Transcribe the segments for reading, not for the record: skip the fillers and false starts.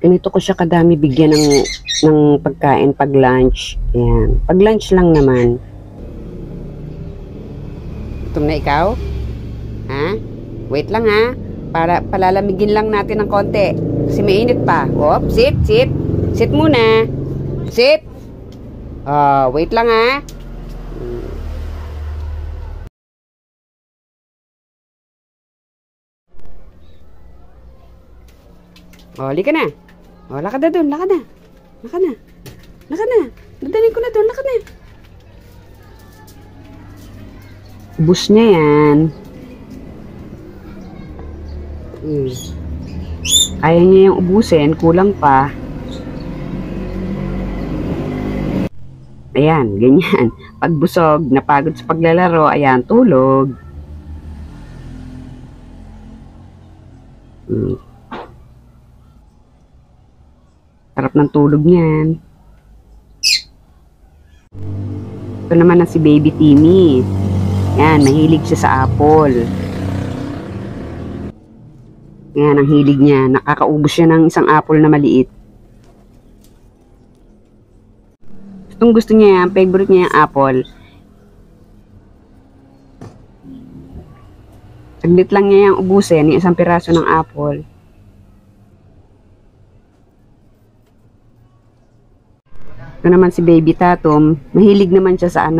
Ganito ko siya kadami bigyan ng pagkain pag lunch. Ayan. Pag lunch lang naman. Gutom na ikaw? Ha? Wait lang ha. Para palalamigin lang natin ng konti. Kasi mainit pa. Op, sit, sit. Sit muna. Sit. Wait lang ha. Halika na. Lakad na dun, lakad na. Lakad na. Lakad na. Dadalhin ko na dun, lakad na. Ubus niya yan. Kaya niya yung ubusin, kulang pa. Ayan, ganyan. Pag busog, napagod sa paglalaro, ayan, tulog. Sarap ng tulog niyan. Ito naman na si Baby Timmy. Yan, mahilig siya sa apple. Yan, ang hilig niya. Nakakaubos siya ng isang apple na maliit. Itong gusto niya yan, favorite niya yung apple. Saglit lang niya yung ubusin, yung isang piraso ng apple. Ito naman si Baby Tatum, mahilig naman siya sa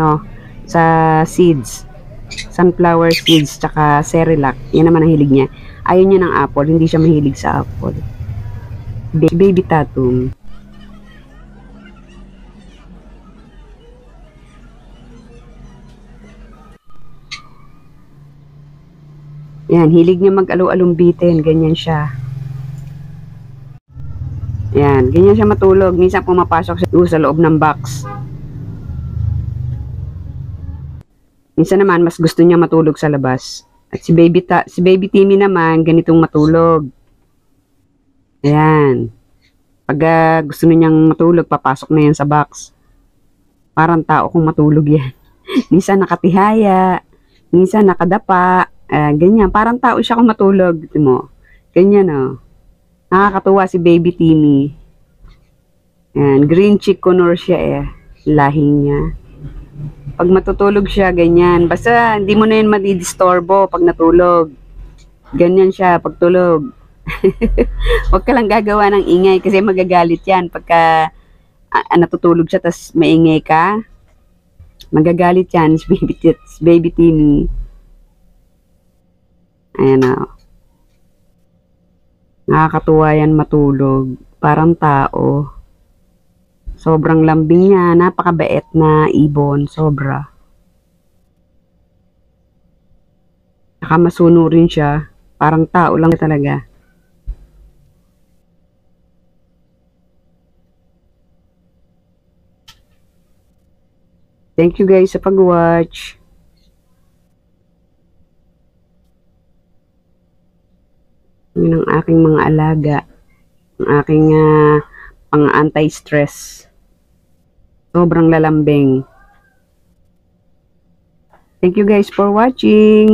sa seeds. Sunflower seeds, tsaka Cerelac. Yan naman ang hilig niya. Ayaw niya ng apple, hindi siya mahilig sa apple. Baby Tatum. Yan, hilig niya mag-alo-alumbitin, ganyan siya. Yan, ganyan siya matulog. Minsan pumapasok siya sa loob ng box. Minsan naman, mas gusto niya matulog sa labas. At si Baby Timmy naman, ganitong matulog. Ayan. Pag gusto niyang matulog, papasok na yan sa box. Parang tao kung matulog yan. Minsan nakatihaya, minsan nakadapa. Ganyan, parang tao siya kung matulog. Ito mo. Ganyan, oh. Nakakatuwa si Baby Timmy. Ayan, green chick conor siya eh. Lahi niya. Pag matutulog siya, ganyan. Basta hindi mo na yan madidistorbo pag natulog. Ganyan siya pag tulog. Huwag ka lang gagawa ng ingay kasi magagalit yan. Pagka natutulog siya tas maingay ka, magagalit yan si Baby Timmy. Ayan o. Nakakatuwa yan matulog. Parang tao. Sobrang lambing niya. Napakabait na ibon. Sobra. Saka masunurin siya. Parang tao lang talaga. Thank you guys sa pag-watch. Yun ang aking mga alaga. Ang aking pang anti-stress. Sobrang lalambing. Thank you guys for watching.